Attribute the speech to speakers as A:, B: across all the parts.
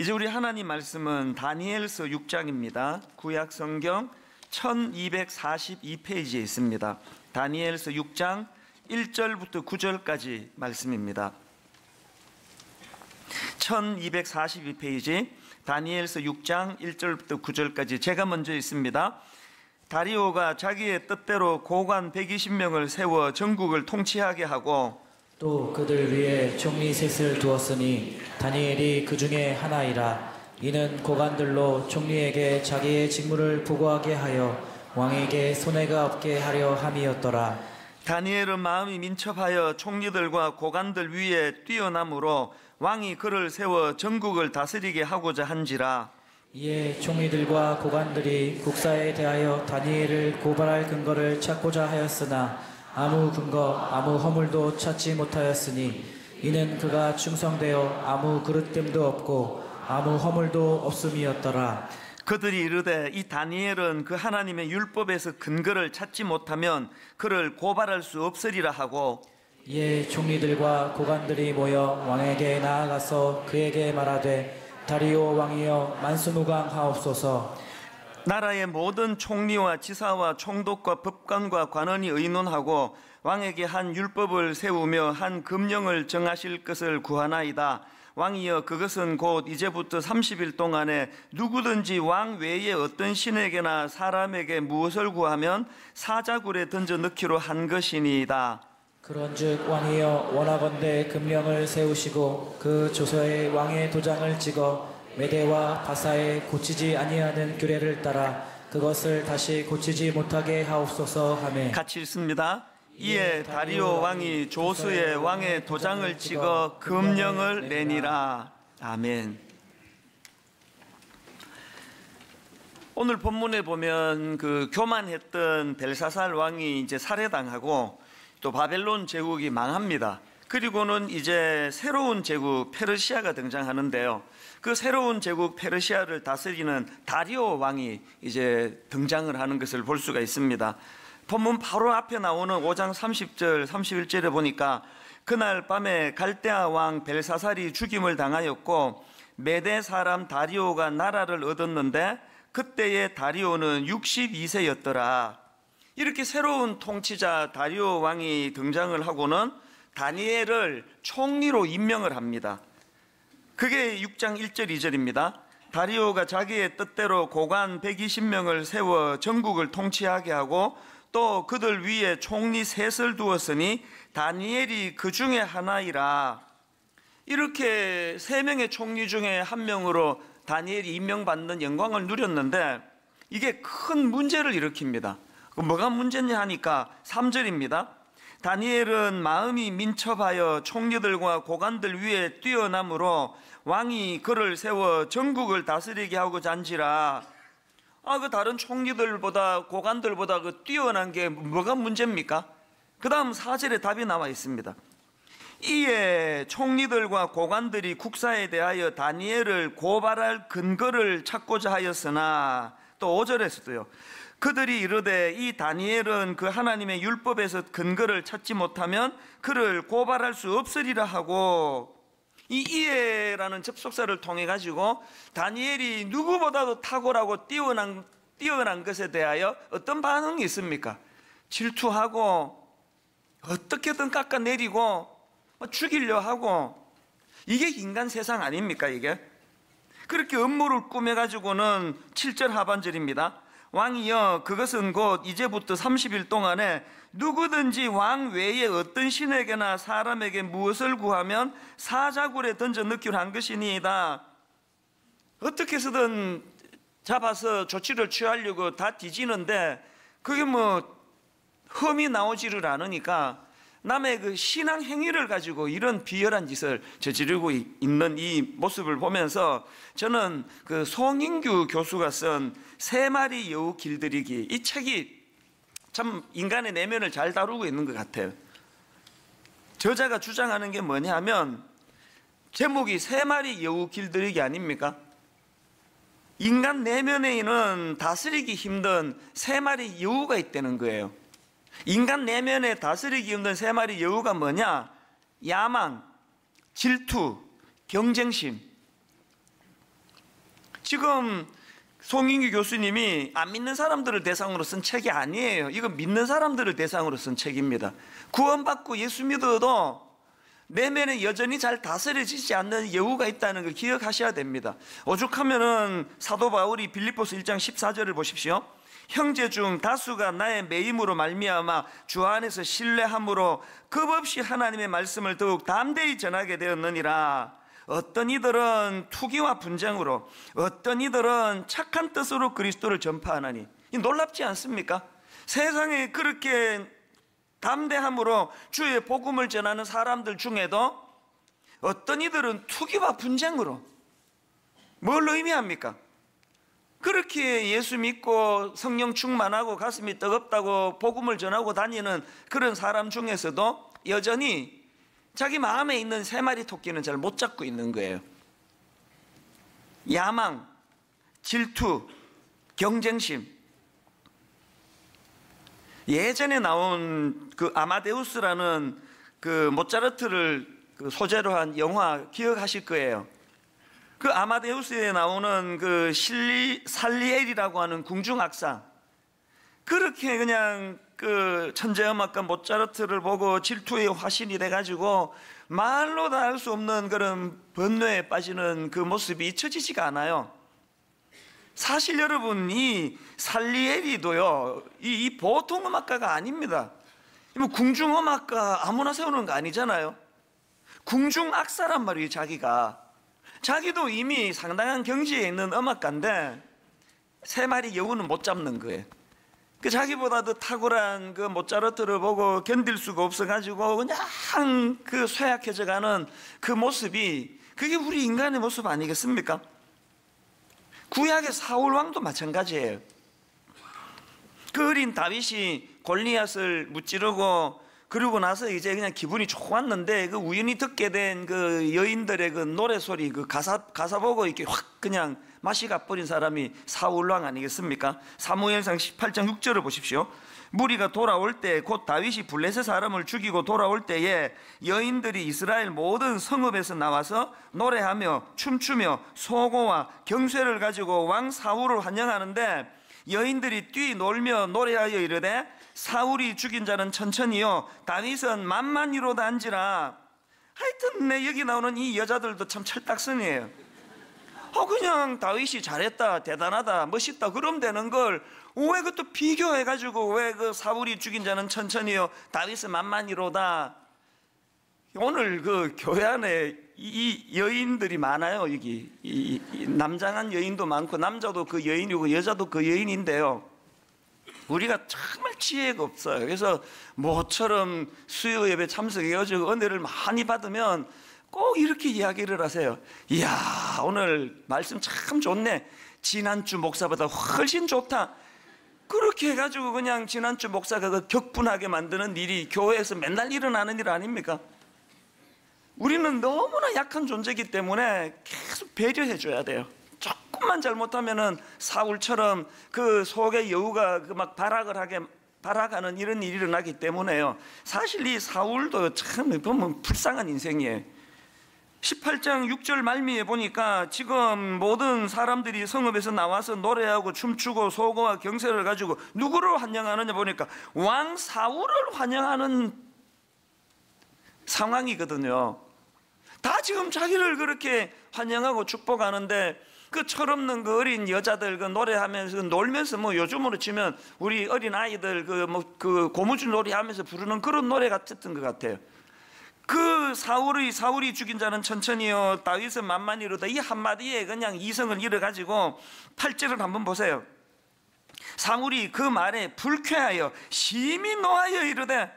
A: 이제 우리 하나님 말씀은 다니엘서 6장입니다. 구약 성경 1242페이지에 있습니다. 다니엘서 6장 1절부터 9절까지 말씀입니다. 1242페이지 다니엘서 6장 1절부터 9절까지 제가 먼저 읽습니다. 다리오가 자기의 뜻대로 고관 120명을 세워 전국을 통치하게 하고
B: 또 그들 위에 총리 셋을 두었으니 다니엘이 그 중에 하나이라. 이는 고관들로 총리에게 자기의 직무를 보고하게 하여 왕에게 손해가 없게 하려 함이었더라.
A: 다니엘은 마음이 민첩하여 총리들과 고관들 위에 뛰어남으로 왕이 그를 세워 전국을 다스리게 하고자 한지라.
B: 이에 총리들과 고관들이 국사에 대하여 다니엘을 고발할 근거를 찾고자 하였으나 아무 근거 아무 허물도 찾지 못하였으니 이는 그가 충성되어 아무 그릇됨도 없고 아무 허물도 없음이었더라.
A: 그들이 이르되 이 다니엘은 그 하나님의 율법에서 근거를 찾지 못하면 그를 고발할 수 없으리라 하고
B: 이에 총리들과 고관들이 모여 왕에게 나아가서 그에게 말하되 다리오 왕이여 만수무강하옵소서.
A: 나라의 모든 총리와 지사와 총독과 법관과 관원이 의논하고 왕에게 한 율법을 세우며 한 금령을 정하실 것을 구하나이다. 왕이여 그것은 곧 이제부터 30일 동안에 누구든지 왕 외에 어떤 신에게나 사람에게 무엇을 구하면 사자굴에 던져 넣기로 한 것이니이다.
B: 그런즉 왕이여 원하건대 금령을 세우시고 그 조서에 왕의 도장을 찍어 메대와 바사에 고치지 아니하는 규례를 따라 그것을 다시 고치지 못하게 하옵소서 하매
A: 같이 읽습니다. 이에 다리오 왕이 조서에 왕의 도장을 찍어 금령을 내니라. 아멘. 오늘 본문에 보면 그 교만했던 벨사살 왕이 이제 살해당하고 또 바벨론 제국이 망합니다. 그리고는 이제 새로운 제국 페르시아가 등장하는데요. 그 새로운 제국 페르시아를 다스리는 다리오 왕이 이제 등장을 하는 것을 볼 수가 있습니다. 본문 바로 앞에 나오는 5장 30절 31절에 보니까 그날 밤에 갈대아 왕 벨사살이 죽임을 당하였고 메대 사람 다리오가 나라를 얻었는데 그때의 다리오는 62세였더라. 이렇게 새로운 통치자 다리오 왕이 등장을 하고는 다니엘을 총리로 임명을 합니다. 그게 6장 1절 2절입니다. 다리오가 자기의 뜻대로 고관 120명을 세워 전국을 통치하게 하고 또 그들 위에 총리 셋을 두었으니 다니엘이 그 중에 하나이라. 이렇게 세 명의 총리 중에 한 명으로 다니엘이 임명받는 영광을 누렸는데 이게 큰 문제를 일으킵니다. 뭐가 문제냐 하니까 3절입니다. 다니엘은 마음이 민첩하여 총리들과 고관들 위에 뛰어남으로 왕이 그를 세워 전국을 다스리게 하고자 한지라. 그 다른 총리들보다 고관들보다 그 뛰어난 게 뭐가 문제입니까? 그 다음 4절에 답이 나와 있습니다. 이에 총리들과 고관들이 국사에 대하여 다니엘을 고발할 근거를 찾고자 하였으나 또 5절에서도요. 그들이 이르되 이 다니엘은 그 하나님의 율법에서 근거를 찾지 못하면 그를 고발할 수 없으리라 하고 이 이에라는 접속사를 통해 가지고 다니엘이 누구보다도 탁월하고 뛰어난 것에 대하여 어떤 반응이 있습니까? 질투하고 어떻게든 깎아내리고 죽이려 하고 이게 인간 세상 아닙니까 이게? 그렇게 음모를 꾸며가지고는 7절 하반절입니다. 왕이여 그것은 곧 이제부터 30일 동안에 누구든지 왕 외에 어떤 신에게나 사람에게 무엇을 구하면 사자굴에 던져 넣기로 한 것이니이다. 어떻게 해서든 잡아서 조치를 취하려고 다 뒤지는데 그게 흠이 나오지를 않으니까 남의 그 신앙 행위를 가지고 이런 비열한 짓을 저지르고 있는 이 모습을 보면서 저는 그 송인규 교수가 쓴 세 마리 여우 길들이기 이 책이 참 인간의 내면을 잘 다루고 있는 것 같아요. 저자가 주장하는 게 뭐냐 하면 제목이 세 마리 여우 길들이기 아닙니까? 인간 내면에 있는 다스리기 힘든 세 마리 여우가 있다는 거예요. 인간 내면에 다스리기 힘든 세 마리 여우가 뭐냐? 야망, 질투, 경쟁심. 지금 송인규 교수님이 안 믿는 사람들을 대상으로 쓴 책이 아니에요. 이건 믿는 사람들을 대상으로 쓴 책입니다. 구원받고 예수 믿어도 내면에 여전히 잘 다스려지지 않는 여우가 있다는 걸 기억하셔야 됩니다. 오죽하면은 사도 바울이 빌립보서 1장 14절을 보십시오. 형제 중 다수가 나의 매임으로 말미암아 주 안에서 신뢰함으로 겁없이 하나님의 말씀을 더욱 담대히 전하게 되었느니라. 어떤 이들은 투기와 분쟁으로, 어떤 이들은 착한 뜻으로 그리스도를 전파하나니. 놀랍지 않습니까? 세상에 그렇게 담대함으로 주의 복음을 전하는 사람들 중에도 어떤 이들은 투기와 분쟁으로. 뭘 의미합니까? 그렇게 예수 믿고 성령 충만하고 가슴이 뜨겁다고 복음을 전하고 다니는 그런 사람 중에서도 여전히 자기 마음에 있는 세 마리 토끼는 잘 못 잡고 있는 거예요. 야망, 질투, 경쟁심. 예전에 나온 그 아마데우스라는 그 모차르트를 소재로 한 영화 기억하실 거예요. 그 아마데우스에 나오는 그 살리엘이라고 하는 궁중악사, 그렇게 그냥 그 천재음악가 모차르트를 보고 질투의 화신이 돼가지고 말로 다 할 수 없는 그런 번뇌에 빠지는 그 모습이 잊혀지지가 않아요. 사실 여러분, 이 살리에리도요, 이 보통 음악가가 아닙니다. 뭐 궁중음악가 아무나 세우는 거 아니잖아요. 궁중악사란 말이에요. 자기도 이미 상당한 경지에 있는 음악가인데 세 마리 여우는 못 잡는 거예요. 그 자기보다도 탁월한 그 모차르트를 보고 견딜 수가 없어가지고 그냥 그 쇠약해져가는 그 모습이, 그게 우리 인간의 모습 아니겠습니까? 구약의 사울 왕도 마찬가지예요. 그 어린 다윗이 골리앗을 무찌르고 그러고 나서 이제 그냥 기분이 좋았는데 그 우연히 듣게 된 그 여인들의 그 노래 소리, 그 가사 보고 이렇게 확 그냥 맛이 가버린 사람이 사울왕 아니겠습니까? 사무엘상 18장 6절을 보십시오. 무리가 돌아올 때 곧 다윗이 블레셋 사람을 죽이고 돌아올 때에 여인들이 이스라엘 모든 성읍에서 나와서 노래하며 춤추며 소고와 경쇠를 가지고 왕 사울을 환영하는데 여인들이 뛰놀며 노래하여 이르되 사울이 죽인 자는 천천히요 다윗은 만만히로다 한지라. 하여튼 여기 나오는 이 여자들도 참 철딱선이에요. 그냥 다윗이 잘했다, 대단하다, 멋있다 그러면 되는 걸 왜 그것도 비교해가지고 왜 그 사울이 죽인 자는 천천히요 다윗은 만만히로다. 오늘 그 교회 안에 이 여인들이 많아요. 여기 이 남장한 여인도 많고 남자도 그 여인이고 여자도 그 여인인데요, 우리가 정말 지혜가 없어요. 그래서 모처럼 수요 예배 참석해가지고 은혜를 많이 받으면 꼭 이렇게 이야기를 하세요. 이야, 오늘 말씀 참 좋네. 지난주 목사보다 훨씬 좋다. 그렇게 해가지고 그냥 지난주 목사가 그 격분하게 만드는 일이 교회에서 맨날 일어나는 일 아닙니까? 우리는 너무나 약한 존재이기 때문에 계속 배려해줘야 돼요. 조금만 잘못하면은 사울처럼 그 속의 여우가 그 막 발악하는 이런 일이 일어나기 때문에요. 사실 이 사울도 참 보면 불쌍한 인생이에요. 18장 6절 말미에 보니까 지금 모든 사람들이 성읍에서 나와서 노래하고 춤추고 소고와 경쇠를 가지고 누구를 환영하느냐 보니까 왕 사울을 환영하는 상황이거든요. 다 지금 자기를 그렇게 환영하고 축복하는데 그 철없는 그 어린 여자들 그 노래하면서 놀면서 뭐 요즘으로 치면 우리 어린 아이들 그 고무줄 놀이 하면서 부르는 그런 노래 같았던 것 같아요. 그 사울이 죽인 자는 천천히요 다윗은 만만히로다. 이 한마디에 그냥 이성을 잃어가지고 8절을 한번 보세요. 사울이 그 말에 불쾌하여 심히 노하여 이르되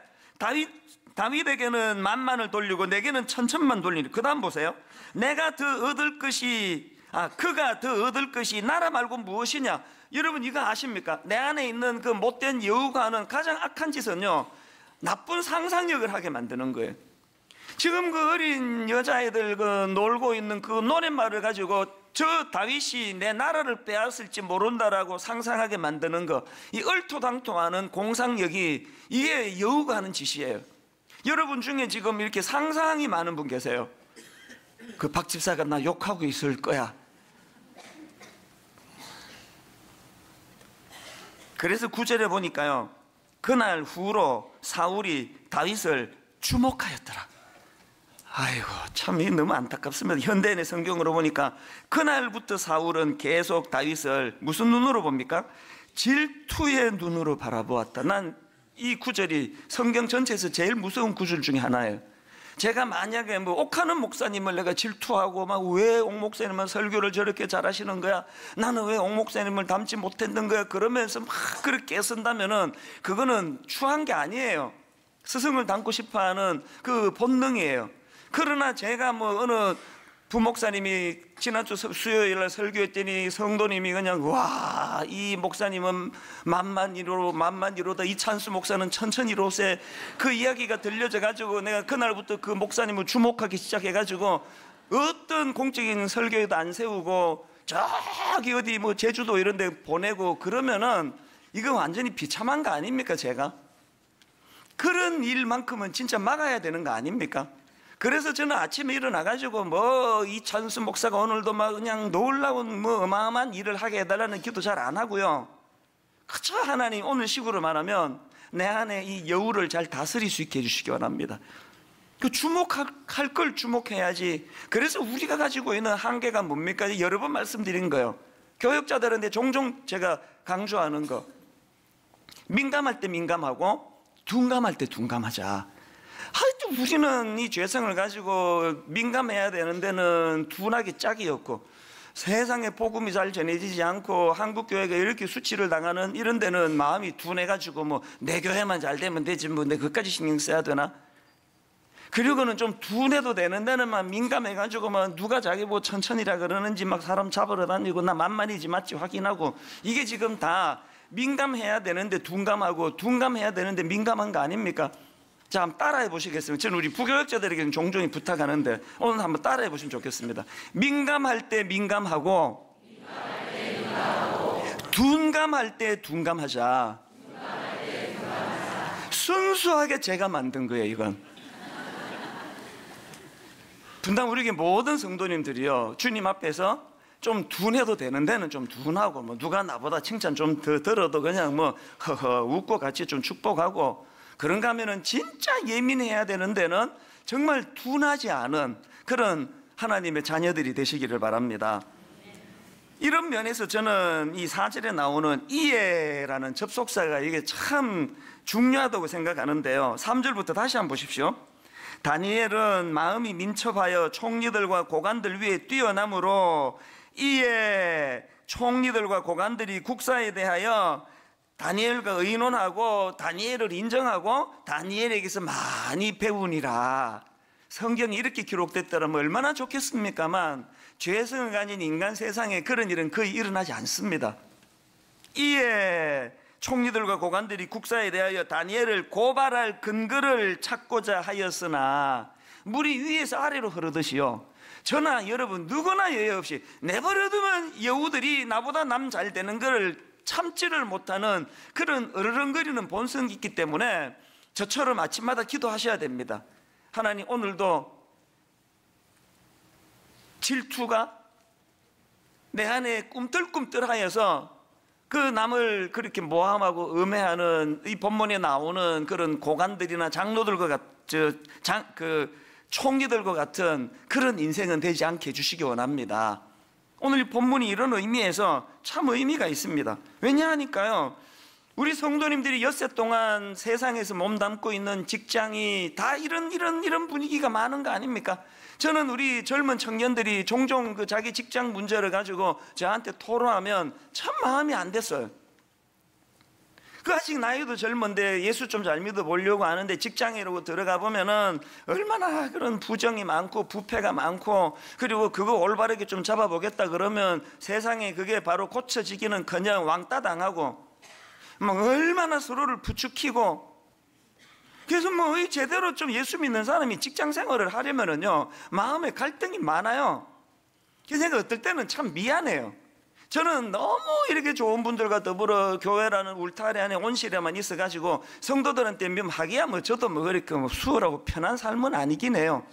A: 다윗에게는 만만을 돌리고 내게는 천천만 돌리니. 그 다음 보세요. 그가 더 얻을 것이 나라 말고 무엇이냐. 여러분 이거 아십니까? 내 안에 있는 그 못된 여우가 하는 가장 악한 짓은요, 나쁜 상상력을 하게 만드는 거예요. 지금 그 어린 여자애들 그 놀고 있는 그 노랫말을 가지고 저 다윗이 내 나라를 빼앗을지 모른다라고 상상하게 만드는 거, 이 얼토당토하는 공상력이 이게 여우가 하는 짓이에요. 여러분 중에 지금 이렇게 상상이 많은 분 계세요. 그 박 집사가 나 욕하고 있을 거야. 그래서 9절에 보니까요, 그날 후로 사울이 다윗을 주목하였더라. 아이고, 참 너무 안타깝습니다. 현대인의 성경으로 보니까 그날부터 사울은 계속 다윗을 무슨 눈으로 봅니까? 질투의 눈으로 바라보았다. 난 이 구절이 성경 전체에서 제일 무서운 구절 중에 하나예요. 제가 만약에 뭐 옥하는 목사님을 내가 질투하고 막 왜 옥 목사님은 설교를 저렇게 잘하시는 거야? 나는 왜 옥 목사님을 닮지 못했는 거야? 그러면서 막 그렇게 애쓴다면은 그거는 추한 게 아니에요. 스승을 닮고 싶어하는 그 본능이에요. 그러나 제가 뭐 어느 부목사님이 지난주 수요일날 설교했더니 성도님이 그냥 와, 이 목사님은 만만이로다, 이찬수 목사는 천천히로세, 그 이야기가 들려져 가지고 내가 그날부터 그 목사님을 주목하기 시작해 가지고 어떤 공적인 설교에도 안 세우고 저기 어디 뭐 제주도 이런 데 보내고 그러면은 이거 완전히 비참한 거 아닙니까? 제가 그런 일만큼은 진짜 막아야 되는 거 아닙니까? 그래서 저는 아침에 일어나가지고 뭐 이찬수 목사가 오늘도 막 그냥 놀라운 뭐 어마어마한 일을 하게 해달라는 기도 잘 안 하고요. 그저 하나님 오늘 식으로 말하면 내 안에 이 여우를 잘 다스릴 수 있게 해주시기 원합니다. 그 주목할 걸 주목해야지. 그래서 우리가 가지고 있는 한계가 뭡니까? 여러 번 말씀드린 거예요. 교역자들한테 종종 제가 강조하는 거, 민감할 때 민감하고 둔감할 때 둔감하자. 하여튼 우리는 이 죄성을 가지고 민감해야 되는 데는 둔하기 짝이 없고, 세상에 복음이 잘 전해지지 않고 한국 교회가 이렇게 수치를 당하는 이런 데는 마음이 둔해가지고 뭐 내 교회만 잘 되면 되지 뭐 내 그까지 신경 써야 되나? 그리고는 좀 둔해도 되는 데는 막 민감해가지고 막 누가 자기 뭐 천천히라 그러는지 막 사람 잡으러 다니고 나 만만이지 맞지 확인하고, 이게 지금 다 민감해야 되는데 둔감하고 둔감해야 되는데 민감한 거 아닙니까? 자, 한번 따라해 보시겠습니다. 저는 우리 부교역자들에게는 종종 부탁하는데 오늘 한번 따라해 보시면 좋겠습니다. 민감할 때 민감하고, 둔감할 때 둔감하자. 순수하게 제가 만든 거예요, 이건. 분당 우리 모든 성도님들이요, 주님 앞에서 좀 둔해도 되는 데는 좀 둔하고, 뭐 누가 나보다 칭찬 좀 더 들어도 그냥 뭐 허허 웃고 같이 좀 축복하고, 그런가 하면은 진짜 예민해야 되는 데는 정말 둔하지 않은 그런 하나님의 자녀들이 되시기를 바랍니다. 이런 면에서 저는 이 4절에 나오는 이에라는 접속사가 이게 참 중요하다고 생각하는데요. 3절부터 다시 한번 보십시오. 다니엘은 마음이 민첩하여 총리들과 고관들 위에 뛰어남으로 이에 총리들과 고관들이 국사에 대하여 다니엘과 의논하고 다니엘을 인정하고 다니엘에게서 많이 배우니라. 성경이 이렇게 기록됐더라면 얼마나 좋겠습니까만 죄성을 가진 인간 세상에 그런 일은 거의 일어나지 않습니다. 이에 총리들과 고관들이 국사에 대하여 다니엘을 고발할 근거를 찾고자 하였으나, 물이 위에서 아래로 흐르듯이요, 저나 여러분 누구나 예외 없이 내버려두면 여우들이 나보다 남 잘 되는 거를 참지를 못하는 그런 으르렁거리는 본성이 있기 때문에 저처럼 아침마다 기도하셔야 됩니다. 하나님, 오늘도 질투가 내 안에 꿈틀꿈틀하여서 그 남을 그렇게 모함하고 음해하는 이 본문에 나오는 그런 고관들이나 장로들과 총리들과 같은 그런 인생은 되지 않게 해주시기 원합니다. 오늘 이 본문이 이런 의미에서 참 의미가 있습니다. 왜냐하니까요, 우리 성도님들이 엿새 동안 세상에서 몸담고 있는 직장이 다 이런 분위기가 많은 거 아닙니까? 저는 우리 젊은 청년들이 종종 그 자기 직장 문제를 가지고 저한테 토로하면 참 마음이 안 됐어요. 그 아직 나이도 젊은데 예수 좀 잘 믿어보려고 하는데 직장이라고 들어가 보면은 얼마나 그런 부정이 많고 부패가 많고, 그리고 그거 올바르게 좀 잡아보겠다 그러면 세상에 그게 바로 고쳐지기는 그냥 왕따 당하고 막 얼마나 서로를 부추기고. 그래서 뭐 제대로 좀 예수 믿는 사람이 직장 생활을 하려면은요 마음에 갈등이 많아요. 그래서 내가 어떨 때는 참 미안해요. 저는 너무 이렇게 좋은 분들과 더불어 교회라는 울타리 안에 온실에만 있어가지고 성도들한테 하기야 뭐 저도 뭐 그렇게 뭐 수월하고 편한 삶은 아니긴 해요.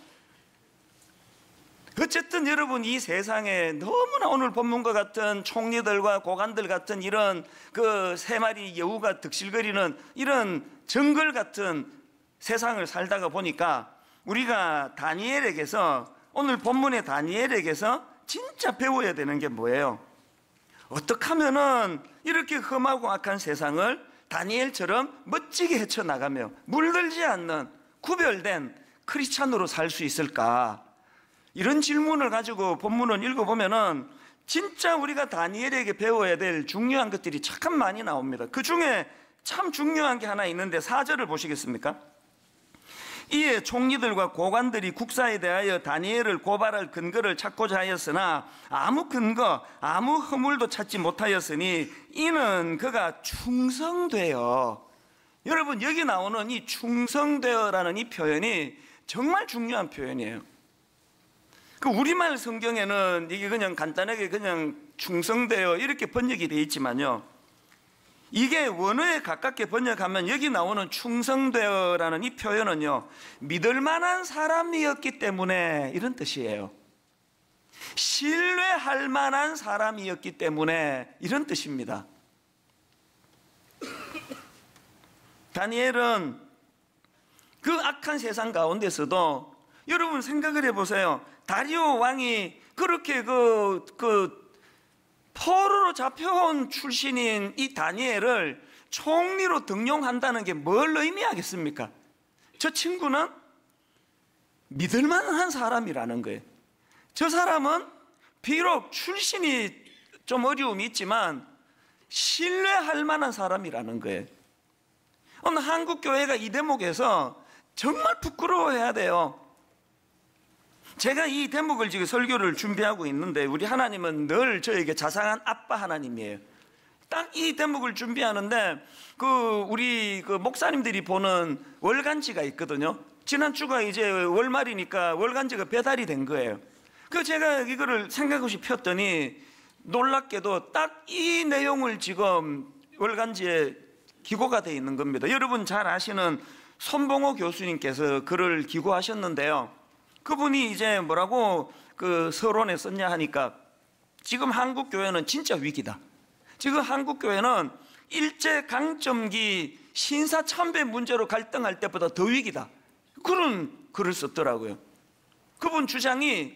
A: 어쨌든 여러분, 이 세상에 너무나 오늘 본문과 같은 총리들과 고관들 같은 이런 그 세 마리 여우가 득실거리는 이런 정글 같은 세상을 살다가 보니까 우리가 다니엘에게서, 오늘 본문의 다니엘에게서 진짜 배워야 되는 게 뭐예요? 어떻게 하면은 이렇게 험하고 악한 세상을 다니엘처럼 멋지게 헤쳐나가며 물들지 않는 구별된 크리스찬으로 살 수 있을까? 이런 질문을 가지고 본문을 읽어보면은 진짜 우리가 다니엘에게 배워야 될 중요한 것들이 참 많이 나옵니다. 그 중에 참 중요한 게 하나 있는데 4절을 보시겠습니까? 이에 총리들과 고관들이 국사에 대하여 다니엘을 고발할 근거를 찾고자 하였으나 아무 근거, 아무 허물도 찾지 못하였으니 이는 그가 충성되어. 여러분, 여기 나오는 이 충성되어라는 이 표현이 정말 중요한 표현이에요. 그 우리말 성경에는 이게 그냥 간단하게 그냥 충성되어 이렇게 번역이 되어 있지만요, 이게 원어에 가깝게 번역하면 여기 나오는 충성되어라는 이 표현은요, 믿을 만한 사람이었기 때문에 이런 뜻이에요. 신뢰할 만한 사람이었기 때문에 이런 뜻입니다. 다니엘은 그 악한 세상 가운데서도 여러분 생각을 해보세요. 다리오 왕이 그렇게 포로로 잡혀온 출신인 이 다니엘을 총리로 등용한다는 게 뭘 의미하겠습니까? 저 친구는 믿을 만한 사람이라는 거예요. 저 사람은 비록 출신이 좀 어려움이 있지만 신뢰할 만한 사람이라는 거예요. 오늘 한국교회가 이 대목에서 정말 부끄러워해야 돼요. 제가 이 대목을 지금 설교를 준비하고 있는데 우리 하나님은 늘 저에게 자상한 아빠 하나님이에요. 딱 이 대목을 준비하는데 우리 목사님들이 보는 월간지가 있거든요. 지난주가 이제 월말이니까 월간지가 배달이 된 거예요. 제가 이거를 생각없이 폈더니 놀랍게도 딱 이 내용을 지금 월간지에 기고가 되어 있는 겁니다. 여러분 잘 아시는 손봉호 교수님께서 글을 기고하셨는데요, 그분이 이제 뭐라고 서론에 썼냐 하니까 지금 한국 교회는 진짜 위기다. 지금 한국 교회는 일제 강점기 신사참배 문제로 갈등할 때보다 더 위기다. 그런 글을 썼더라고요. 그분 주장이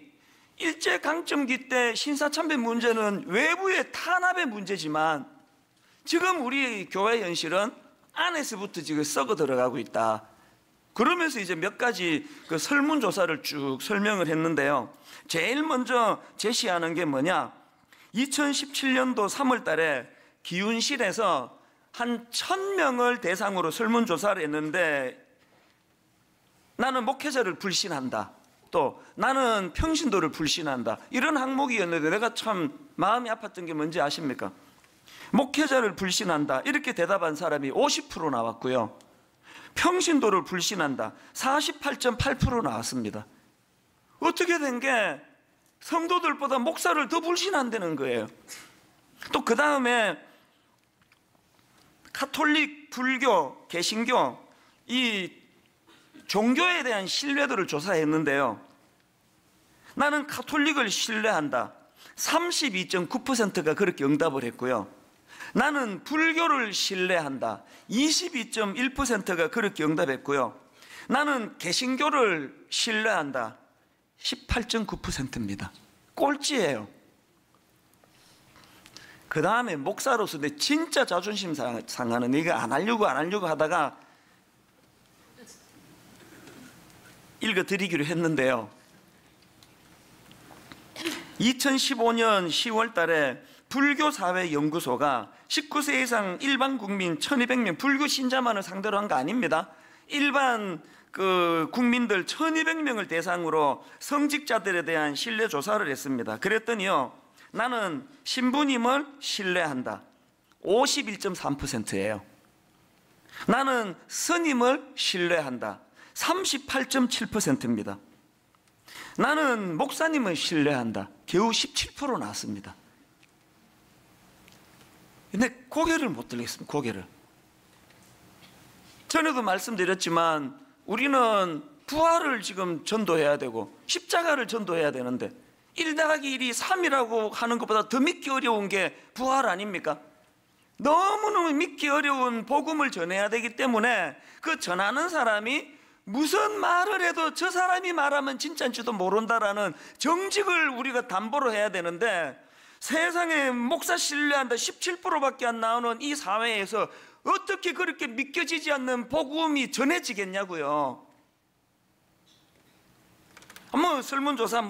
A: 일제 강점기 때 신사참배 문제는 외부의 탄압의 문제지만 지금 우리 교회 현실은 안에서부터 지금 썩어 들어가고 있다. 그러면서 이제 몇 가지 설문조사를 쭉 설명을 했는데요, 제일 먼저 제시하는 게 뭐냐, 2017년도 3월 달에 기윤실에서 한 1000명을 대상으로 설문조사를 했는데 나는 목회자를 불신한다, 또 나는 평신도를 불신한다, 이런 항목이었는데 내가 참 마음이 아팠던 게 뭔지 아십니까? 목회자를 불신한다 이렇게 대답한 사람이 50% 나왔고요, 평신도를 불신한다 48.8% 나왔습니다. 어떻게 된 게 성도들보다 목사를 더 불신한다는 거예요. 또 그 다음에 가톨릭, 불교, 개신교 이 종교에 대한 신뢰도를 조사했는데요, 나는 가톨릭을 신뢰한다 32.9%가 그렇게 응답을 했고요, 나는 불교를 신뢰한다 22.1%가 그렇게 응답했고요, 나는 개신교를 신뢰한다 18.9%입니다. 꼴찌예요. 그 다음에 목사로서 내 진짜 자존심 상하는, 이거 안 하려고 하다가 읽어드리기로 했는데요, 2015년 10월 달에 불교사회연구소가 19세 이상 일반 국민 1200명 불교 신자만을 상대로 한 거 아닙니다. 일반 국민들 1200명을 대상으로 성직자들에 대한 신뢰 조사를 했습니다. 그랬더니요, 나는 신부님을 신뢰한다 51.3%예요. 나는 스님을 신뢰한다 38.7%입니다. 나는 목사님을 신뢰한다 겨우 17% 나왔습니다. 근데 고개를 못 들겠습니다. 고개를. 전에도 말씀드렸지만 우리는 부활을 지금 전도해야 되고 십자가를 전도해야 되는데 1+1이 3이라고 하는 것보다 더 믿기 어려운 게 부활 아닙니까? 너무너무 믿기 어려운 복음을 전해야 되기 때문에 그 전하는 사람이 무슨 말을 해도 저 사람이 말하면 진짜인지도 모른다라는 정직을 우리가 담보로 해야 되는데, 세상에 목사 신뢰한다 17%밖에 안 나오는 이 사회에서 어떻게 그렇게 믿겨지지 않는 복음이 전해지겠냐고요. 설문조사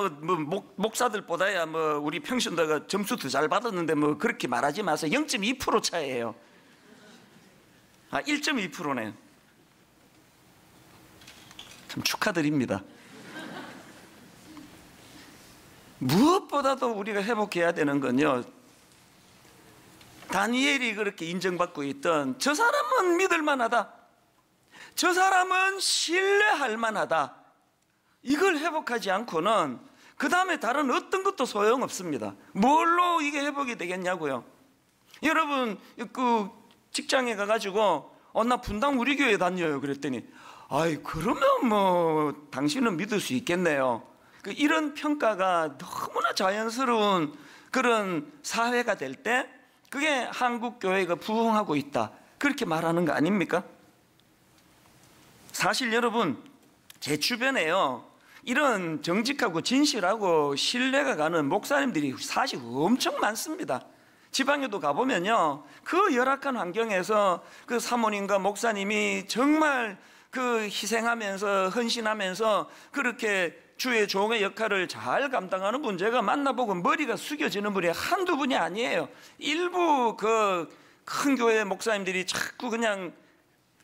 A: 목사들보다야 우리 평신도가 점수 더 잘 받았는데 그렇게 말하지 마세요. 0.2% 차이예요. 1.2%네. 참 축하드립니다. 무엇보다도 우리가 회복해야 되는 건요, 다니엘이 그렇게 인정받고 있던 저 사람은 믿을 만하다, 저 사람은 신뢰할 만하다, 이걸 회복하지 않고는 그 다음에 다른 어떤 것도 소용없습니다. 뭘로 이게 회복이 되겠냐고요. 여러분 그 직장에 가가지고 나 분당 우리 교회 다녀요 그랬더니 그러면 당신은 믿을 수 있겠네요. 이런 평가가 너무나 자연스러운 그런 사회가 될 때 그게 한국 교회가 부흥하고 있다, 그렇게 말하는 거 아닙니까? 사실 여러분, 제 주변에요, 이런 정직하고 진실하고 신뢰가 가는 목사님들이 사실 엄청 많습니다. 지방에도 가보면요, 그 열악한 환경에서 그 사모님과 목사님이 정말 그 희생하면서 헌신하면서 그렇게 주의 종의 역할을 잘 감당하는 분, 제가 만나보고 머리가 숙여지는 분이 한두 분이 아니에요. 일부 그 큰 교회 목사님들이 자꾸 그냥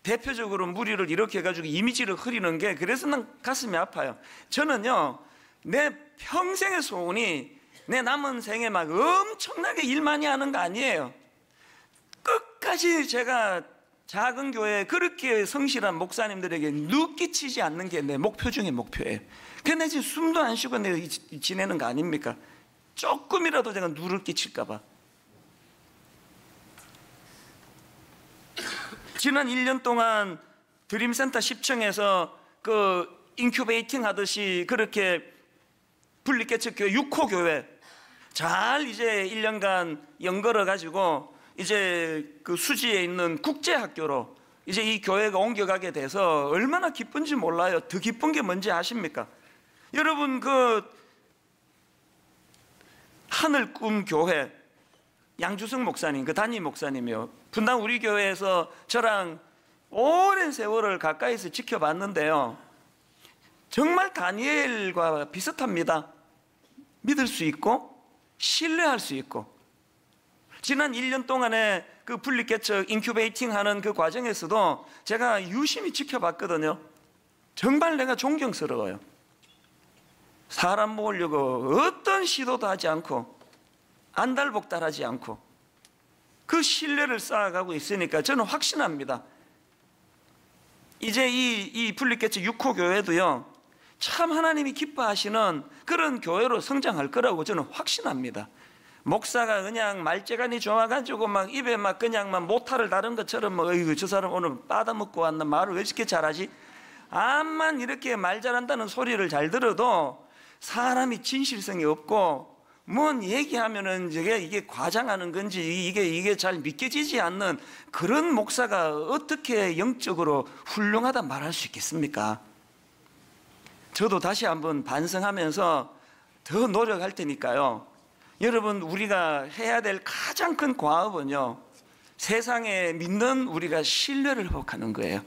A: 대표적으로 무리를 이렇게 해가지고 이미지를 흐리는 게, 그래서 난 가슴이 아파요. 저는요, 내 평생의 소원이 내 남은 생에 막 엄청나게 일 많이 하는 거 아니에요. 끝까지 제가 작은 교회에 그렇게 성실한 목사님들에게 누 끼치지 않는 게 내 목표 중에 목표예요. 근데 지금 숨도 안 쉬고 내가 지내는 거 아닙니까? 조금이라도 제가 누를 끼칠까 봐. 지난 1년 동안 드림센터 10층에서 그 인큐베이팅 하듯이 그렇게 분리개척교회 6호 교회 잘 이제 1년간 연걸어 가지고 이제 그 수지에 있는 국제학교로 이제 이 교회가 옮겨가게 돼서 얼마나 기쁜지 몰라요. 더 기쁜 게 뭔지 아십니까? 여러분, 그 하늘 꿈 교회 양주성 목사님, 그 담임 목사님이요, 분당 우리 교회에서 저랑 오랜 세월을 가까이서 지켜봤는데요, 정말 다니엘과 비슷합니다. 믿을 수 있고 신뢰할 수 있고. 지난 1년 동안에 그 분리개척 인큐베이팅 하는 그 과정에서도 제가 유심히 지켜봤거든요. 정말 내가 존경스러워요. 사람 모으려고 어떤 시도도 하지 않고 안달복달하지 않고 그 신뢰를 쌓아가고 있으니까 저는 확신합니다. 이제 이 분리개척 6호 교회도요, 참 하나님이 기뻐하시는 그런 교회로 성장할 거라고 저는 확신합니다. 목사가 그냥 말재간이 좋아가지고 막 입에 막 그냥 막 모타를 다른 것처럼 어이구 저 사람 오늘 빠다먹고 왔나, 말을 왜 이렇게 잘하지? 암만 이렇게 말 잘한다는 소리를 잘 들어도 사람이 진실성이 없고 뭔 얘기하면은 이게 과장하는 건지 이게 잘 믿겨지지 않는 그런 목사가 어떻게 영적으로 훌륭하다 말할 수 있겠습니까? 저도 다시 한번 반성하면서 더 노력할 테니까요. 여러분, 우리가 해야 될 가장 큰 과업은요, 세상에 믿는 우리가 신뢰를 회복하는 거예요.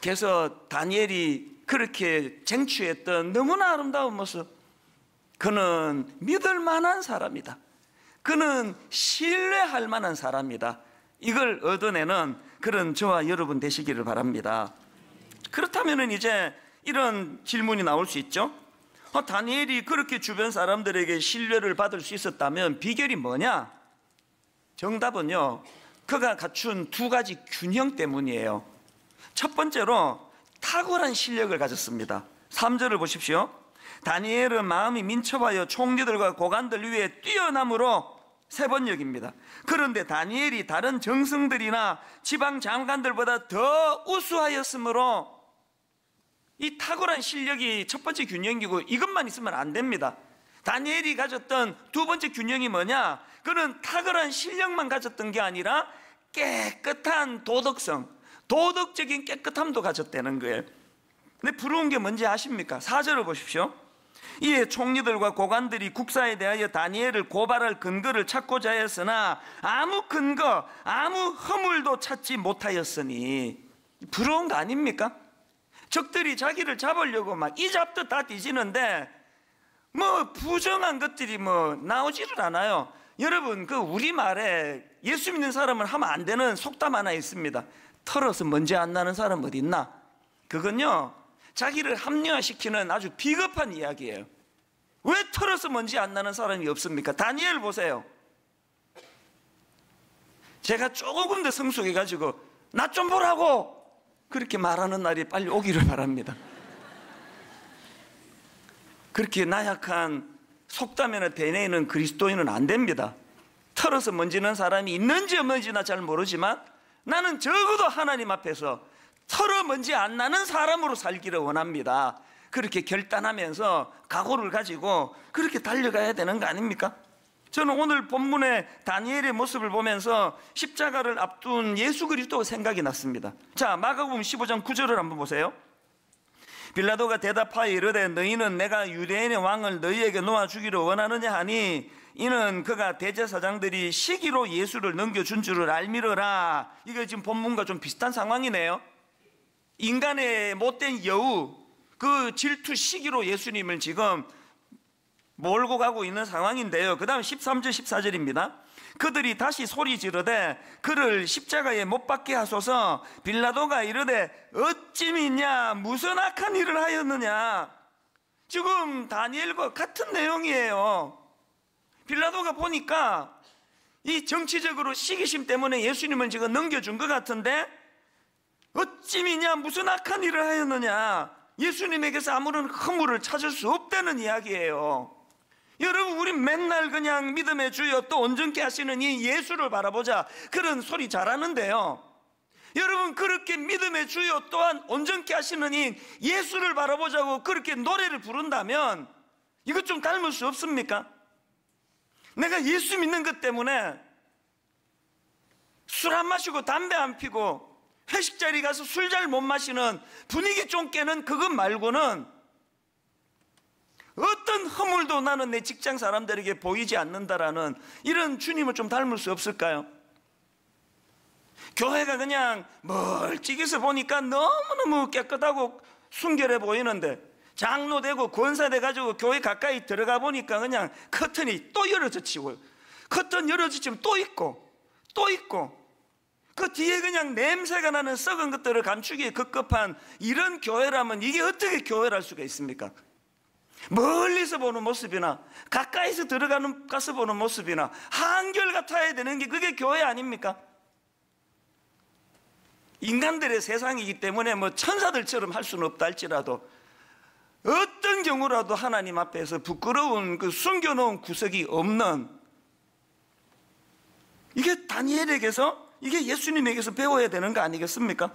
A: 그래서 다니엘이 그렇게 쟁취했던 너무나 아름다운 모습, 그는 믿을 만한 사람이다, 그는 신뢰할 만한 사람이다, 이걸 얻어내는 그런 저와 여러분 되시기를 바랍니다. 그렇다면 이제 이런 질문이 나올 수 있죠. 다니엘이 그렇게 주변 사람들에게 신뢰를 받을 수 있었다면 비결이 뭐냐? 정답은요, 그가 갖춘 두 가지 균형 때문이에요. 첫 번째로 탁월한 실력을 가졌습니다. 3절을 보십시오. 다니엘은 마음이 민첩하여 총리들과 고관들 위에 뛰어남으로 세 번 여깁니다. 그런데 다니엘이 다른 정승들이나 지방 장관들보다 더 우수하였으므로 이 탁월한 실력이 첫 번째 균형이고 이것만 있으면 안 됩니다. 다니엘이 가졌던 두 번째 균형이 뭐냐? 그는 탁월한 실력만 가졌던 게 아니라 깨끗한 도덕성, 도덕적인 깨끗함도 가졌다는 거예요. 근데 부러운 게 뭔지 아십니까? 4절을 보십시오. 이에 총리들과 고관들이 국사에 대하여 다니엘을 고발할 근거를 찾고자 하였으나 아무 근거, 아무 허물도 찾지 못하였으니. 부러운 거 아닙니까? 적들이 자기를 잡으려고 막 이 잡듯 다 뒤지는데 뭐 부정한 것들이 뭐 나오지를 않아요. 여러분, 그 우리말에 예수 믿는 사람은 하면 안 되는 속담 하나 있습니다. 털어서 먼지 안 나는 사람 어디 있나? 그건요, 자기를 합리화시키는 아주 비겁한 이야기예요. 왜 털어서 먼지 안 나는 사람이 없습니까? 다니엘 보세요. 제가 조금 더 성숙해가지고 나 좀 보라고 그렇게 말하는 날이 빨리 오기를 바랍니다. 그렇게 나약한 속담에나 대내에는 그리스도인은 안 됩니다. 털어서 먼지는 사람이 있는지 없는지나 잘 모르지만 나는 적어도 하나님 앞에서 털어 먼지 안 나는 사람으로 살기를 원합니다. 그렇게 결단하면서 각오를 가지고 그렇게 달려가야 되는 거 아닙니까? 저는 오늘 본문의 다니엘의 모습을 보면서 십자가를 앞둔 예수 그리스도가 생각이 났습니다. 자, 마가복음 15장 9절을 한번 보세요. 빌라도가 대답하여 이르되 너희는 내가 유대인의 왕을 너희에게 놓아주기를 원하느냐 하니 이는 그가 대제사장들이 시기로 예수를 넘겨준 줄을 알미러라. 이게 지금 본문과 좀 비슷한 상황이네요. 인간의 못된 여우, 그 질투 시기로 예수님을 지금 몰고 가고 있는 상황인데요. 그 다음 13절 14절입니다. 그들이 다시 소리 지르되 그를 십자가에 못 박게 하소서. 빌라도가 이르되 어찌 믿냐? 무슨 악한 일을 하였느냐? 지금 다니엘과 같은 내용이에요. 빌라도가 보니까 이 정치적으로 시기심 때문에 예수님을 지금 넘겨준 것 같은데 어찌 믿냐? 무슨 악한 일을 하였느냐? 예수님에게서 아무런 허물을 찾을 수 없다는 이야기예요. 여러분, 우리 맨날 그냥 믿음의 주여 또 온전케 하시는 이 예수를 바라보자 그런 소리 잘하는데요, 여러분, 그렇게 믿음의 주여 또한 온전케 하시는 이 예수를 바라보자고 그렇게 노래를 부른다면 이것 좀 닮을 수 없습니까? 내가 예수 믿는 것 때문에 술 안 마시고 담배 안 피고 회식 자리 가서 술 잘 못 마시는 분위기 좀 깨는 그것 말고는 어떤 허물도 나는 내 직장 사람들에게 보이지 않는다라는 이런 주님을 좀 닮을 수 없을까요? 교회가 그냥 멀찍이서 보니까 너무너무 깨끗하고 순결해 보이는데 장로 되고 권사 돼가지고 교회 가까이 들어가 보니까 그냥 커튼이 또 열어젖히고 커튼 열어젖히면 또 있고 또 있고 그 뒤에 그냥 냄새가 나는 썩은 것들을 감추기에 급급한 이런 교회라면 이게 어떻게 교회랄 수가 있습니까? 멀리서 보는 모습이나 가까이서 가서 보는 모습이나 한결같아야 되는 게 그게 교회 아닙니까? 인간들의 세상이기 때문에 뭐 천사들처럼 할 수는 없다 할지라도 어떤 경우라도 하나님 앞에서 부끄러운 그 숨겨놓은 구석이 없는, 이게 다니엘에게서, 이게 예수님에게서 배워야 되는 거 아니겠습니까?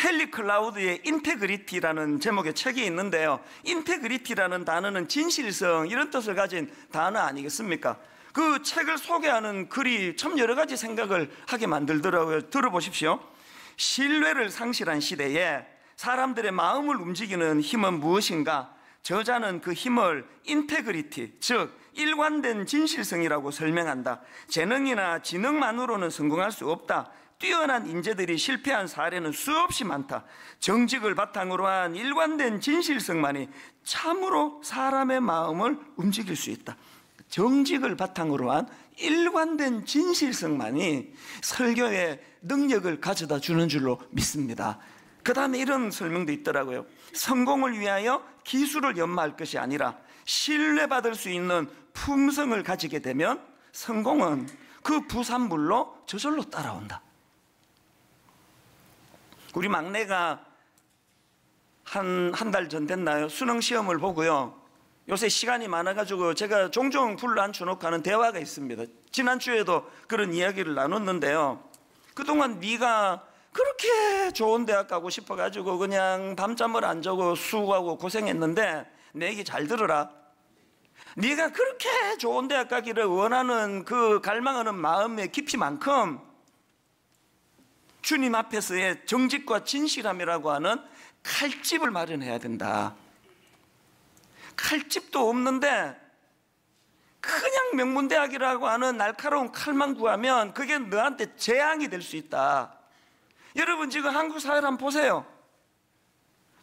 A: 헨리 클라우드의 인테그리티라는 제목의 책이 있는데요, 인테그리티라는 단어는 진실성 이런 뜻을 가진 단어 아니겠습니까? 그 책을 소개하는 글이 참 여러 가지 생각을 하게 만들더라고요. 들어보십시오. 신뢰를 상실한 시대에 사람들의 마음을 움직이는 힘은 무엇인가? 저자는 그 힘을 인테그리티, 즉 일관된 진실성이라고 설명한다. 재능이나 지능만으로는 성공할 수 없다. 뛰어난 인재들이 실패한 사례는 수없이 많다. 정직을 바탕으로 한 일관된 진실성만이 참으로 사람의 마음을 움직일 수 있다. 정직을 바탕으로 한 일관된 진실성만이 설교의 능력을 가져다 주는 줄로 믿습니다. 그 다음에 이런 설명도 있더라고요. 성공을 위하여 기술을 연마할 것이 아니라 신뢰받을 수 있는 품성을 가지게 되면 성공은 그 부산물로 저절로 따라온다. 우리 막내가 한 달 전 됐나요? 수능 시험을 보고요, 요새 시간이 많아가지고 제가 종종 불러 앉혀놓고 하는 대화가 있습니다. 지난주에도 그런 이야기를 나눴는데요, 그동안 네가 그렇게 좋은 대학 가고 싶어가지고 그냥 밤잠을 안 자고 수고하고 고생했는데 내 얘기 잘 들어라. 네가 그렇게 좋은 대학 가기를 원하는 그 갈망하는 마음의 깊이만큼 주님 앞에서의 정직과 진실함이라고 하는 칼집을 마련해야 된다. 칼집도 없는데 그냥 명문대학이라고 하는 날카로운 칼만 구하면 그게 너한테 재앙이 될 수 있다. 여러분 지금 한국 사회를 한번 보세요.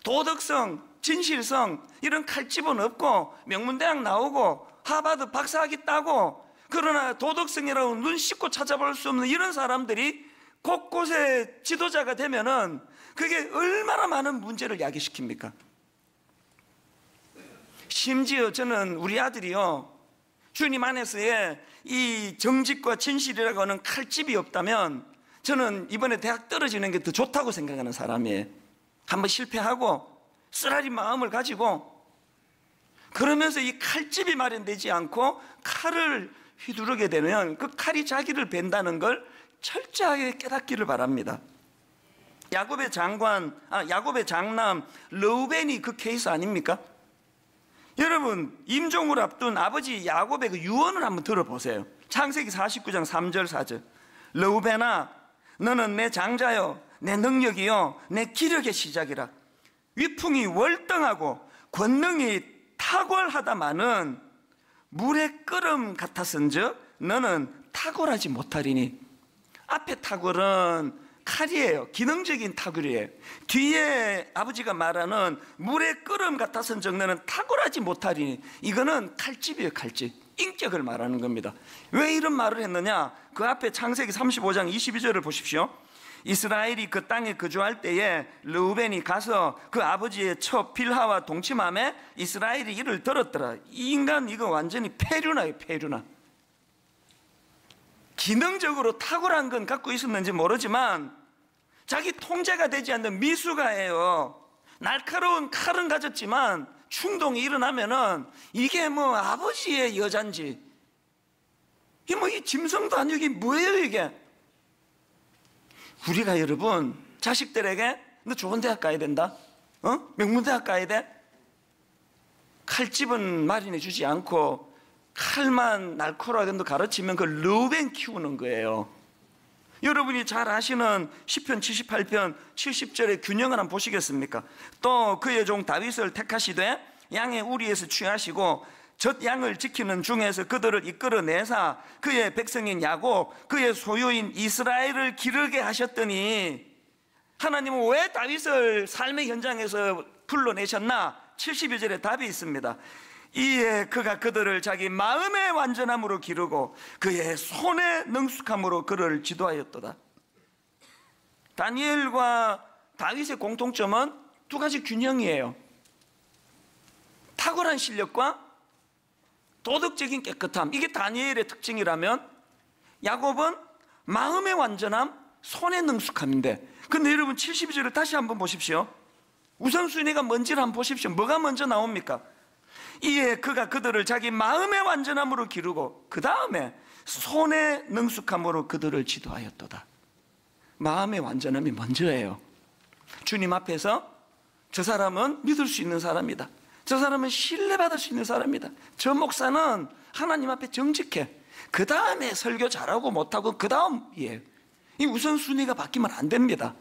A: 도덕성, 진실성 이런 칼집은 없고 명문대학 나오고 하버드 박사학위 따고 그러나 도덕성이라고 눈 씻고 찾아볼 수 없는 이런 사람들이 곳곳에 지도자가 되면은 그게 얼마나 많은 문제를 야기시킵니까? 심지어 저는 우리 아들이요, 주님 안에서의 이 정직과 진실이라고 하는 칼집이 없다면 저는 이번에 대학 떨어지는 게 더 좋다고 생각하는 사람이에요. 한번 실패하고 쓰라린 마음을 가지고 그러면서 이 칼집이 마련되지 않고 칼을 휘두르게 되면 그 칼이 자기를 벤다는 걸 철저하게 깨닫기를 바랍니다. 야곱의 장남 르우벤이 그 케이스 아닙니까? 여러분 임종을 앞둔 아버지 야곱의 그 유언을 한번 들어보세요. 창세기 49장 3절 4절. 르우벤아 너는 내 장자요 내 능력이요 내 기력의 시작이라. 위풍이 월등하고 권능이 탁월하다마는 물의 끓음 같았은즉 너는 탁월하지 못하리니. 앞에 탁월은 칼이에요. 기능적인 탁월이에요. 뒤에 아버지가 말하는 물의 끓음 같았은즉 너는 탁월하지 못하리니, 이거는 칼집이에요. 칼집. 인격을 말하는 겁니다. 왜 이런 말을 했느냐? 그 앞에 창세기 35장 22절을 보십시오. 이스라엘이 그 땅에 거주할 때에 르우벤이 가서 그 아버지의 첩 빌하와 동침함에 이스라엘이 이를 들었더라. 이 인간 이거 완전히 폐류나예요. 폐류나. 기능적으로 탁월한 건 갖고 있었는지 모르지만 자기 통제가 되지 않는 미숙아예요. 날카로운 칼은 가졌지만 충동이 일어나면은 이게 뭐 아버지의 여잔지 이게 뭐 이 짐승도 아니고 이게 뭐예요 이게. 우리가 여러분 자식들에게 너 좋은 대학 가야 된다, 명문대학 가야 돼, 칼집은 마련해 주지 않고 칼만 날카로하게 가르치면 그 르우벤 키우는 거예요. 여러분이 잘 아시는 시편 78편 70절의 균형을 한번 보시겠습니까? 또 그의 종 다윗을 택하시되 양의 우리에서 취하시고 젖 양을 지키는 중에서 그들을 이끌어내사 그의 백성인 야곱 그의 소유인 이스라엘을 기르게 하셨더니, 하나님은 왜 다윗을 삶의 현장에서 불러내셨나? 72절에 답이 있습니다. 이에 그가 그들을 자기 마음의 완전함으로 기르고 그의 손의 능숙함으로 그를 지도하였도다. 다니엘과 다윗의 공통점은 두 가지 균형이에요. 탁월한 실력과 도덕적인 깨끗함, 이게 다니엘의 특징이라면 야곱은 마음의 완전함, 손의 능숙함인데, 근데 여러분 72절을 다시 한번 보십시오. 우선순위가 뭔지를 한번 보십시오. 뭐가 먼저 나옵니까? 이에 그가 그들을 자기 마음의 완전함으로 기르고 그 다음에 손의 능숙함으로 그들을 지도하였도다. 마음의 완전함이 먼저예요. 주님 앞에서 저 사람은 믿을 수 있는 사람이다, 저 사람은 신뢰받을 수 있는 사람이다, 저 목사는 하나님 앞에 정직해, 그 다음에 설교 잘하고 못하고 그 다음이에요. 이 우선순위가 바뀌면 안 됩니다.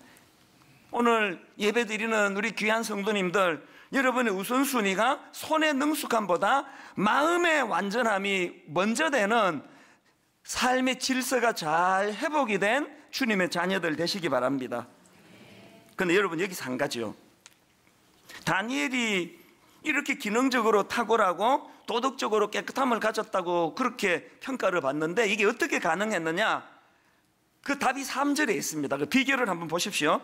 A: 오늘 예배 드리는 우리 귀한 성도님들, 여러분의 우선순위가 손의 능숙함보다 마음의 완전함이 먼저 되는 삶의 질서가 잘 회복이 된 주님의 자녀들 되시기 바랍니다. 그런데 여러분 여기서 한 가지요. 다니엘이 이렇게 기능적으로 탁월하고 도덕적으로 깨끗함을 가졌다고 그렇게 평가를 받는데 이게 어떻게 가능했느냐? 그 답이 3절에 있습니다. 그 비결을 한번 보십시오.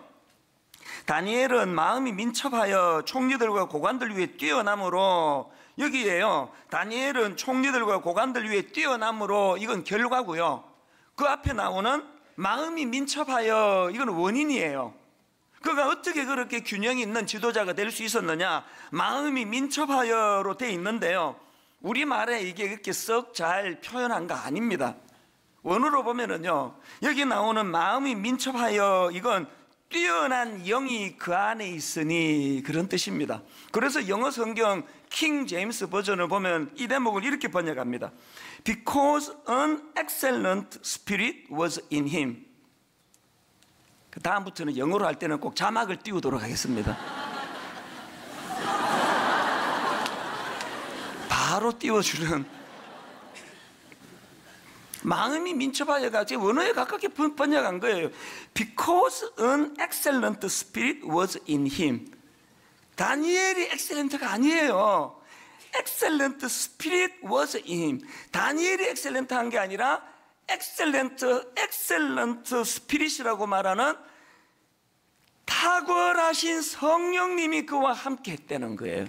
A: 다니엘은 마음이 민첩하여 총리들과 고관들 위에 뛰어남으로, 여기에요, 다니엘은 총리들과 고관들 위에 뛰어남으로, 이건 결과고요. 그 앞에 나오는 마음이 민첩하여, 이건 원인이에요. 그가 어떻게 그렇게 균형 있는 지도자가 될 수 있었느냐? 마음이 민첩하여로 돼 있는데요, 우리말에 이게 그렇게 썩 잘 표현한 거 아닙니다. 원어로 보면은요, 여기 나오는 마음이 민첩하여, 이건 뛰어난 영이 그 안에 있으니, 그런 뜻입니다. 그래서 영어 성경 킹 제임스 버전을 보면 이 대목을 이렇게 번역합니다. Because an excellent spirit was in him. 그 다음부터는 영어로 할 때는 꼭 자막을 띄우도록 하겠습니다. 바로 띄워주는, 마음이 민첩하여가지고 원어에 가깝게 번역한 거예요. Because an excellent spirit was in him. 다니엘이 엑셀런트가 아니에요. excellent spirit was in him. 다니엘이 엑셀런트한 게 아니라 excellent spirit이라고 말하는 탁월하신 성령님이 그와 함께 했다는 거예요.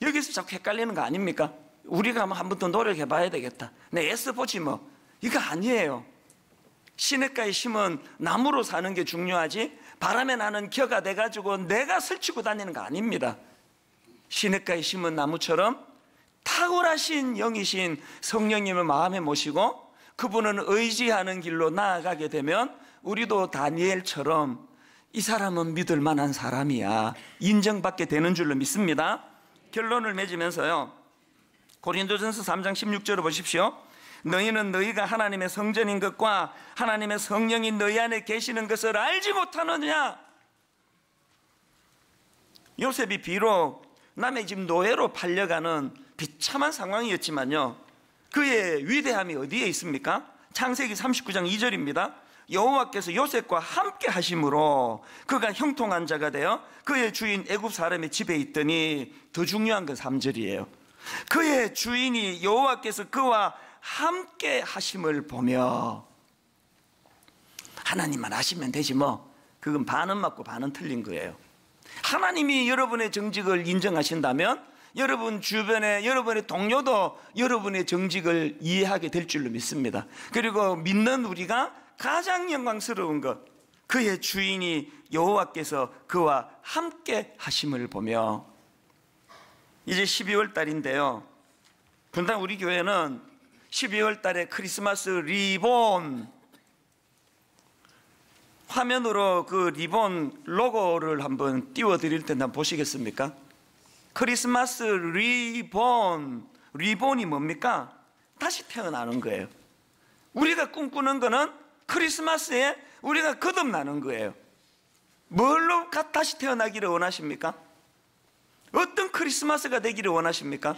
A: 여기서 자꾸 헷갈리는 거 아닙니까? 우리가 한 번 더 노력해 봐야 되겠다. 내 애써보지 뭐. 이거 아니에요. 시냇가에 심은 나무로 사는 게 중요하지, 바람에 나는 겨가 돼가지고 내가 설치고 다니는 거 아닙니다. 시냇가에 심은 나무처럼 탁월하신 영이신 성령님을 마음에 모시고 그분은 의지하는 길로 나아가게 되면 우리도 다니엘처럼 이 사람은 믿을 만한 사람이야, 인정받게 되는 줄로 믿습니다. 결론을 맺으면서요, 고린도전서 3장 16절을 보십시오. 너희는 너희가 하나님의 성전인 것과 하나님의 성령이 너희 안에 계시는 것을 알지 못하느냐. 요셉이 비록 남의 집 노예로 팔려가는 비참한 상황이었지만요, 그의 위대함이 어디에 있습니까? 창세기 39장 2절입니다. 여호와께서 요셉과 함께 하심으로 그가 형통한 자가 되어 그의 주인 애굽 사람의 집에 있더니, 더 중요한 건 3절이에요. 그의 주인이 여호와께서 그와 함께 하심을 보며, 하나님만 하시면 되지 뭐. 그건 반은 맞고 반은 틀린 거예요. 하나님이 여러분의 정직을 인정하신다면 여러분 주변에 여러분의 동료도 여러분의 정직을 이해하게 될 줄로 믿습니다. 그리고 믿는 우리가 가장 영광스러운 것, 그의 주인이 여호와께서 그와 함께 하심을 보며. 이제 12월 달인데요, 분당 우리 교회는 12월 달에 크리스마스 리본, 화면으로 그 리본 로고를 한번 띄워드릴 텐데 한번 보시겠습니까? 크리스마스 리본, 리본이 뭡니까? 다시 태어나는 거예요. 우리가 꿈꾸는 거는 크리스마스에 우리가 거듭나는 거예요. 뭘로 다시 태어나기를 원하십니까? 어떤 크리스마스가 되기를 원하십니까?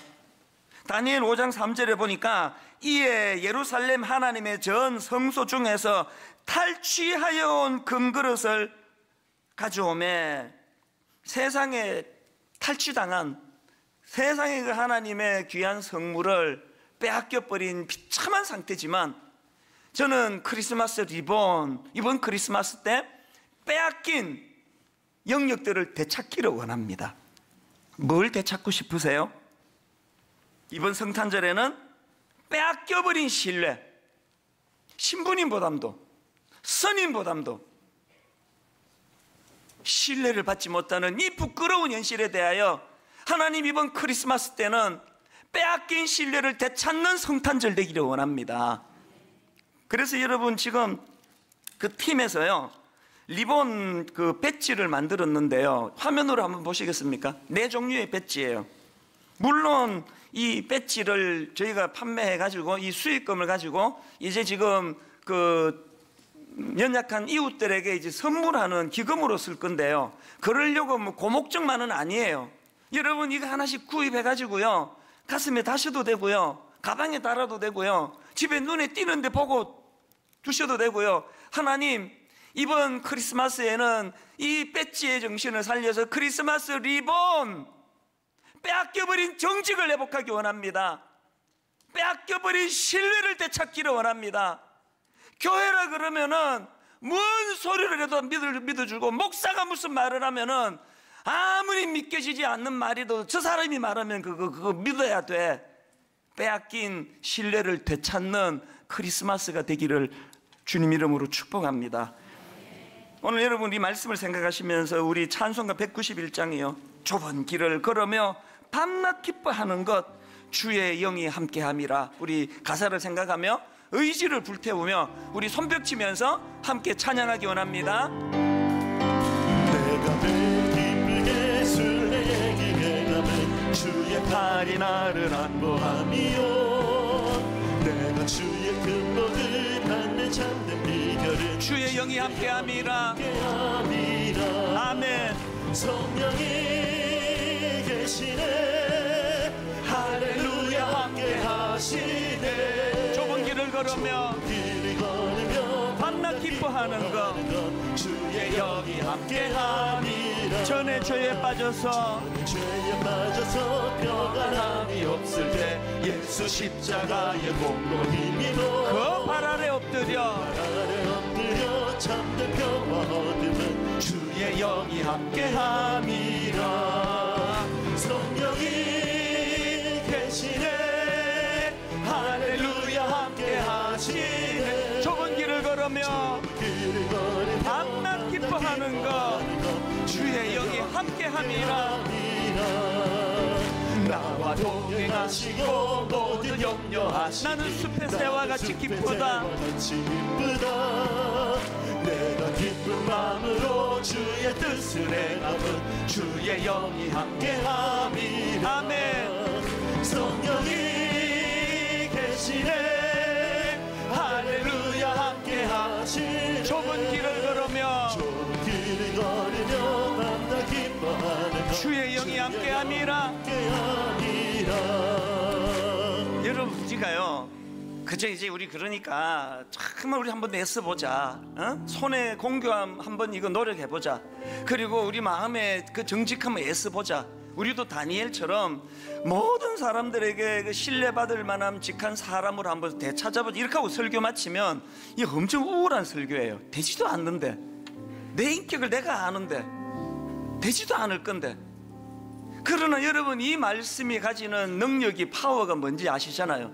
A: 다니엘 5장 3절에 보니까 이에 예루살렘 하나님의 전 성소 중에서 탈취하여 온 금그릇을 가져오매, 세상에 탈취당한 세상의 그 하나님의 귀한 성물을 빼앗겨버린 비참한 상태지만, 저는 크리스마스 리본, 이번 크리스마스 때 빼앗긴 영역들을 되찾기를 원합니다. 뭘 되찾고 싶으세요? 이번 성탄절에는 빼앗겨버린 신뢰, 신부님보담도 선임보담도 신뢰를 받지 못하는 이 부끄러운 현실에 대하여 하나님 이번 크리스마스 때는 빼앗긴 신뢰를 되찾는 성탄절 되기를 원합니다. 그래서 여러분, 지금 그 팀에서요, 리본 그 배지를 만들었는데요, 화면으로 한번 보시겠습니까? 4종류의 배지예요. 물론 이 배지를 저희가 판매해 가지고 이 수익금을 가지고 이제 지금 그 연약한 이웃들에게 이제 선물하는 기금으로 쓸 건데요, 그러려고 뭐 고목적만은 아니에요. 여러분, 이거 하나씩 구입해 가지고요, 가슴에 다셔도 되고요, 가방에 달아도 되고요, 집에 눈에 띄는데 보고 두셔도 되고요. 하나님, 이번 크리스마스에는 이 배지의 정신을 살려서 크리스마스 리본, 빼앗겨버린 정직을 회복하기 원합니다. 빼앗겨버린 신뢰를 되찾기를 원합니다. 교회라 그러면은 뭔 소리를 해도 믿어주고, 목사가 무슨 말을 하면은 아무리 믿겨지지 않는 말이도 저 사람이 말하면 그거 믿어야 돼. 빼앗긴 신뢰를 되찾는 크리스마스가 되기를 주님 이름으로 축복합니다. 오늘 여러분 이 말씀을 생각하시면서 우리 찬송가 191장이요, 좁은 길을 걸으며 밤낮 기뻐하는 것 주의 영이 함께함이라, 우리 가사를 생각하며 의지를 불태우며 우리 손뼉치면서 함께 찬양하기 원합니다.
C: 기쁘게 술래 기행함은 주의 팔이 나를 안보함이요 내가 주의 큰 복을 받는 참된 비결은
A: 주의 영이 함께함이라. 아멘.
C: 성령이 계시네 할렐루야 함께하시네
A: 좁은 길을 걸으며 밤낮 기뻐하는 것
C: 주의 영이 함께함이라
A: 전에 죄에 빠져서
C: 평안함이 없을 때 예수 십자가의 공로 힘입어
A: 그 발 아래 엎드려
C: 참된 평화 얻음은 주의 영이 함께함이라 성령이 계시네 할렐루야 함께하시네
A: 좁은 길을 걸으며 밤낮 기뻐하는 것 주의 영이 함께함이라.
C: 나와 동행하시고 모든 염려하시고
A: 나는 숲의 새와 같이 기쁘다.
C: 내가 기쁜 마음으로 주의 뜻을 행함은 주의 영이 함께함이라.
A: 아멘.
C: 성령이 계시네 할렐루야 함께하시네
A: 좁은 길을 걸으며
C: 밤낮 기뻐하는
A: 주의 영이 함께함이라. 여러분 우리가요 그저 이제 우리 그러니까 정말 우리 한번 애써보자. 손에 공교함 한번 이거 노력해보자. 그리고 우리 마음에 그 정직함을 애써보자. 우리도 다니엘처럼 모든 사람들에게 그 신뢰받을 만한 직한 사람으로 한번 되찾아보자. 이렇게 하고 설교 마치면 이게 엄청 우울한 설교예요. 되지도 않는데, 내 인격을 내가 아는데 되지도 않을 건데. 그러나 여러분 이 말씀이 가지는 능력이, 파워가 뭔지 아시잖아요.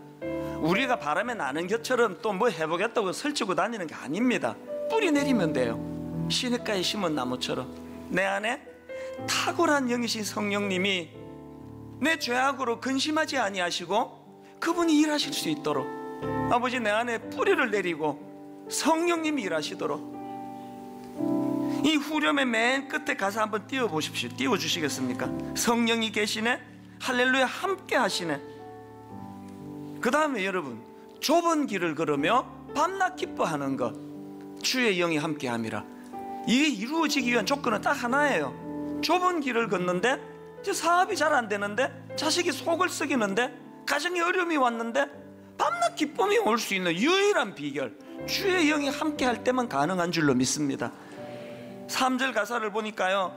A: 우리가 바람에 나는 것처럼 또 뭐 해보겠다고 설치고 다니는 게 아닙니다. 뿌리 내리면 돼요. 시냇가에 심은 나무처럼 내 안에 탁월한 영이신 성령님이 내 죄악으로 근심하지 아니하시고 그분이 일하실 수 있도록, 아버지 내 안에 뿌리를 내리고 성령님이 일하시도록, 이 후렴의 맨 끝에 가서 한번 띄워보십시오. 띄워주시겠습니까? 성령이 계시네, 할렐루야 함께 하시네. 그 다음에 여러분, 좁은 길을 걸으며 밤낮 기뻐하는 것 주의 영이 함께 함이라. 이게 이루어지기 위한 조건은 딱 하나예요. 좁은 길을 걷는데 사업이 잘 안 되는데, 자식이 속을 썩이는데, 가정에 어려움이 왔는데 밤낮 기쁨이 올 수 있는 유일한 비결, 주의 영이 함께 할 때만 가능한 줄로 믿습니다. 3절 가사를 보니까요,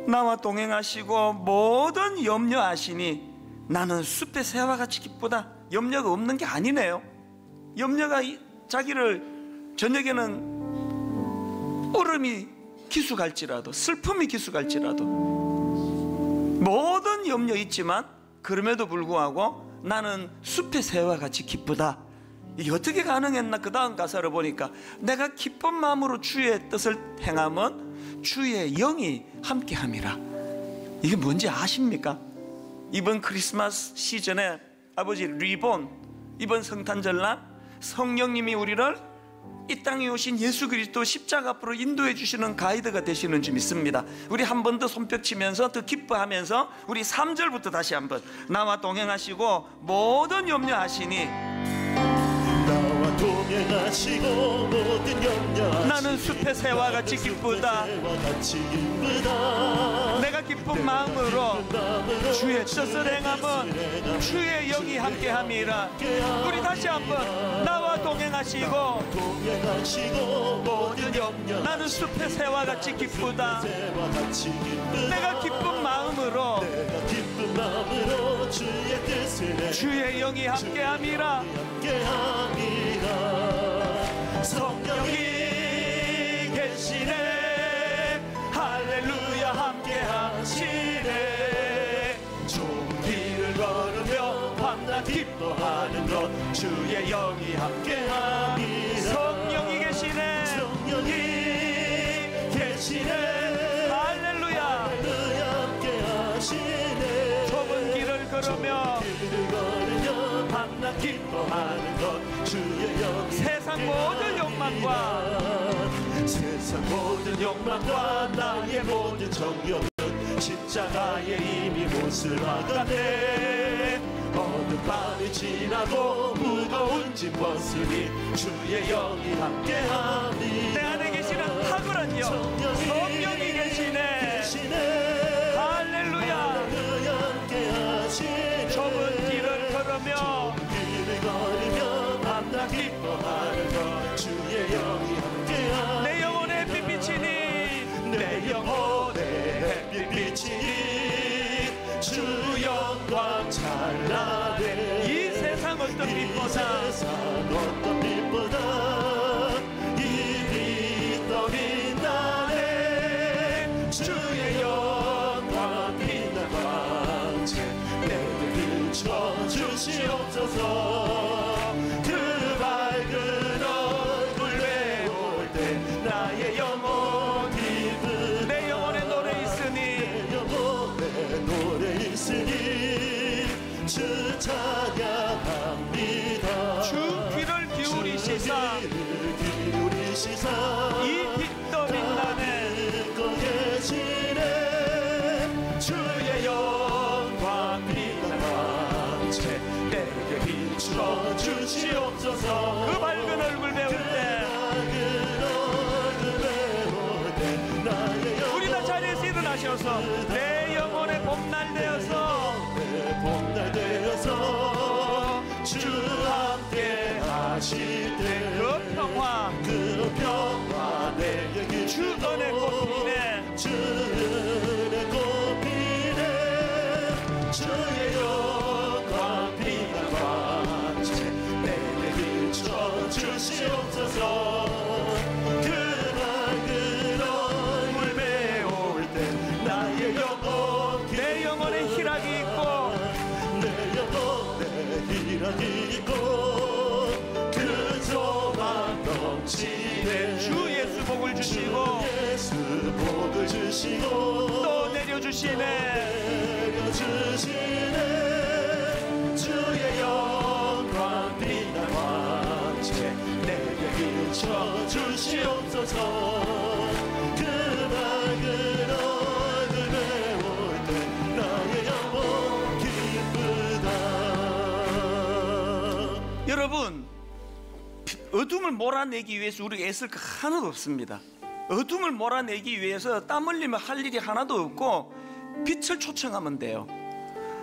A: 나와 동행하시고 모든 염려하시니 나는 숲의 새와 같이 기쁘다. 염려가 없는 게 아니네요. 염려가 자기를 저녁에는 얼음이 기수갈지라도, 슬픔이 기수갈지라도 모든 염려 있지만 그럼에도 불구하고 나는 숲의 새와 같이 기쁘다. 이게 어떻게 가능했나? 그 다음 가사를 보니까 내가 기쁜 마음으로 주의 뜻을 행함은 주의 영이 함께함이라. 이게 뭔지 아십니까? 이번 크리스마스 시즌에 아버지 리본, 이번 성탄절날 성령님이 우리를 이 땅에 오신 예수 그리스도 십자가 앞으로 인도해 주시는 가이드가 되시는 줄 믿습니다. 우리 한 번 더 손뼉 치면서 더 기뻐하면서 우리 3절부터 다시 한번, 나와 동행하시고 모든 염려하시니
C: 나와 동행하시고 모든 염려하시니
A: 나는 숲의 새와 같이 기쁘다. 내가 기쁜 마음으로 주의 뜻을 행함은 주의 영이 함께함이라. 우리 다시 한번, 나와 동행하시고
C: 모든 염려
A: 나는 숲의 새와 같이 기쁘다. 내가 기쁜 마음으로
C: 주의 뜻을
A: 주의 영이 함께함이라.
C: 성령이 계시네 할렐루야 함께하시네. 좁은 길을 걸으며 밤낮 기뻐하는 것 주의 영이 함께하니.
A: 성령이 계시네,
C: 성령이 계시네
A: 할렐루야.
C: 함께하시네.
A: 좁은 길을 걸으며
C: 밤낮 기뻐하는 것 주의 영이
A: 세상 모든 욕망과
C: 세상 세상 모든 욕망과 나의 모든 정욕은 십자가에 이미 못을 박았네. 어느 밤이 지나고 무거운 짐 벗으니 주의 영이 함께하니
A: 내 안에 계시는 탁월한 영 성령이 계시네. 할렐루야. 좁은 길을 걸으며
C: 만나 기뻐하는 것 주의 영이 함께하니
A: 내 영혼의 햇빛 비치니
C: 내 영혼의 햇빛 비치니 주 영광 찬란해.
A: 이 세상 어떤 빛보다
C: 세상 어떤 빛보다 이 빛 더 빛나네. 주의 영광 빛난 광채 내게 비춰주시옵소서. 그 밝은 얼굴 배울 때 나의 영혼 기쁘다.
A: 내 영혼에 노래 있으니
C: 영혼의 노래 있으니 주 찬양합니다.
A: 주 귀를 기울이시사 이 빛도 빛나네.
C: 계시네. 주의 영광 빛난 광채 내게 비춰주시옵소서.
A: 그 밝은 얼굴 배울 때 우리 다 자리에서 일어나셔서 내 영혼의 봄날 되어서
C: 봄날 되어서 주 함께 하실 때
A: 그 평화
C: 그 평화 내게
A: 주 은혜 꽃피네.
C: 주 은혜 꽃피네. 주의 영광 빛난 광채 내게 비춰주시옵소서. 그 밝은 얼굴 배울 때 나의 영혼
A: 내 영혼에 희락이 있고
C: 내 영혼에 희락이 있고 그 소망 넘치네.
A: 주 예수 복을 주시고
C: 예수 복을 주시고
A: 또 내려주시네.
C: 내려주시네. 주의 영광 빛난 광채 내게 비춰주시옵소서. 그 밝은 얼굴 배울 때 나의 영혼 기쁘다.
A: 여러분, 어둠을 몰아내기 위해서 우리가 애쓸 거 하나도 없습니다. 어둠을 몰아내기 위해서 땀 흘리며 할 일이 하나도 없고 빛을 초청하면 돼요.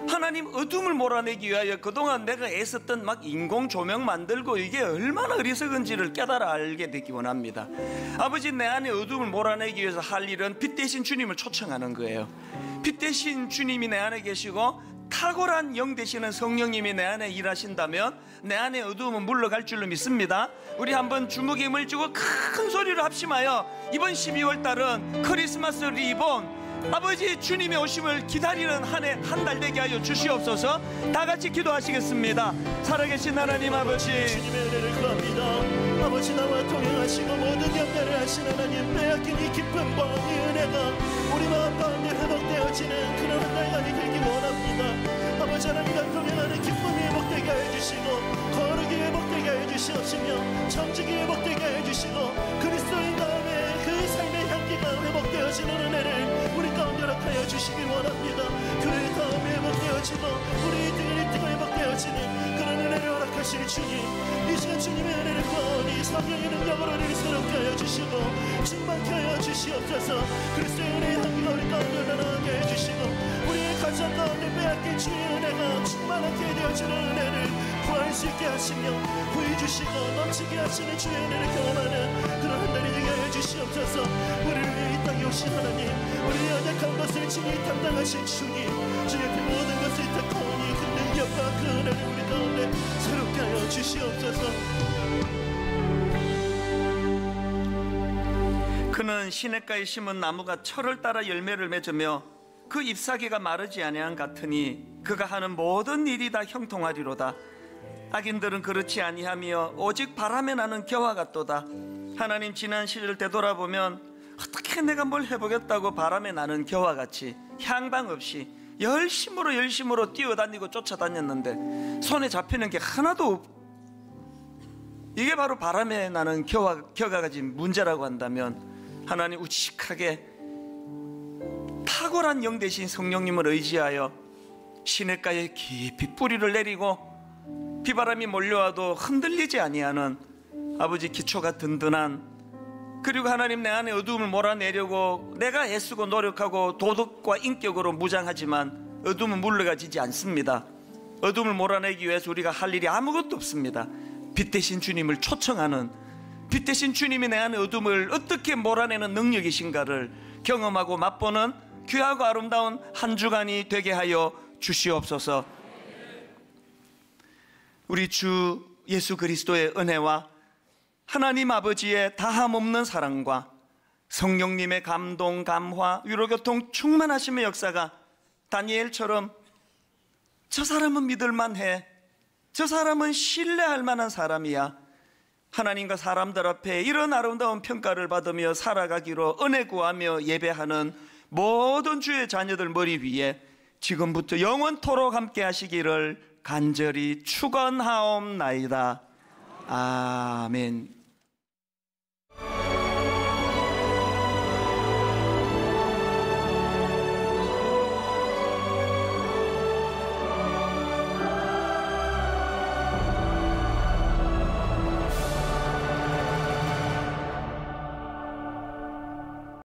A: 하나님, 어둠을 몰아내기 위하여 그동안 내가 애썼던 막 인공 조명 만들고 이게 얼마나 어리석은지를 깨달아 알게 되기 원합니다. 아버지, 내 안에 어둠을 몰아내기 위해서 할 일은 빛 대신 주님을 초청하는 거예요. 빛 대신 주님이 내 안에 계시고 탁월한 영 되시는 성령님이 내 안에 일하신다면 내 안에 어두움은 물러갈 줄로 믿습니다. 우리 한번 주먹에 힘을 주고 큰 소리로 합심하여 이번 12월 달은 크리스마스 리본 아버지 주님의 오심을 기다리는 한 해 한 달 되게 하여 주시옵소서. 다 같이 기도하시겠습니다. 살아계신 하나님 아버지,
C: 주님의 은혜를 구합니다. 아버지, 나와 동행하시고 모든 역할을 하신 하나님, 빼앗긴 이 기쁨과 이 은혜가 우리 마음 가운데 회복되어지는 그런 한 달간이 되기 원합니다. 아버지 하나님과 동행하는 기쁨이 회복되게 해주시고 거룩이 회복되게 해주시옵시며 정직이 회복되게 해주시고 그리스도인 가운데 그 삶의 향기가 회복되어지는 은혜를 우리 가운데 허락하여 주시기 원합니다. 교회 다음에 회복되어지고 우리 등을 입고 회복되어지는 그런 은혜를 허락하시는 주님, 이 시간 주님의 은혜를 구하오니 성령의 능력으로 우리를 새롭게 하여 주시고 충만케 하여 주시옵소서. 그리스도의 은혜의 향기가 우리 가운데 나게 해주시고 우리의 가정 가운데 빼앗긴 주의 은혜가 충만하게 되어지는 은혜를 구할 수 있게 하시며 구해 주시고 넘치게 하시는 주의 은혜를 경험하는 그런 한 달이 되게 하여 주시옵소서. 우리를 위해 이 땅에 오신 하나님, 우리의 연약한 것을 친히 담당하신 주님, 주의 그 모든 것을 탁하오니 그 능력과 그 은혜를 우리 가운데 새롭게 하여 주시옵소서.
A: 그는 시냇가에 심은 나무가 철을 따라 열매를 맺으며 그 잎사귀가 마르지 아니한 같으니 그가 하는 모든 일이 다 형통하리로다. 악인들은 그렇지 아니하며 오직 바람에 나는 겨와 같도다. 하나님, 지난 시절 되돌아보면 어떻게 내가 뭘 해보겠다고 바람에 나는 겨와 같이 향방 없이 열심으로 뛰어다니고 쫓아다녔는데 손에 잡히는 게 하나도 없고, 이게 바로 바람에 나는 겨가 가진 문제라고 한다면 하나님 우직하게 탁월한 영 대신 성령님을 의지하여 시냇가에 깊이 뿌리를 내리고 비바람이 몰려와도 흔들리지 아니하는 아버지 기초가 든든한, 그리고 하나님 내 안에 어두움을 몰아내려고 내가 애쓰고 노력하고 도덕과 인격으로 무장하지만 어둠은 물러가지지 않습니다. 어둠을 몰아내기 위해서 우리가 할 일이 아무것도 없습니다. 빛 대신 주님을 초청하는, 빛 대신 주님이 내 안의 어둠을 어떻게 몰아내는 능력이신가를 경험하고 맛보는 귀하고 아름다운 한 주간이 되게 하여 주시옵소서. 우리 주 예수 그리스도의 은혜와 하나님 아버지의 다함없는 사랑과 성령님의 감동, 감화, 위로교통 충만하심의 역사가 다니엘처럼 저 사람은 믿을만해, 저 사람은 신뢰할 만한 사람이야, 하나님과 사람들 앞에 이런 아름다운 평가를 받으며 살아가기로 은혜 구하며 예배하는 모든 주의 자녀들 머리 위에 지금부터 영원토록 함께 하시기를 간절히 축원하옵나이다. 아멘.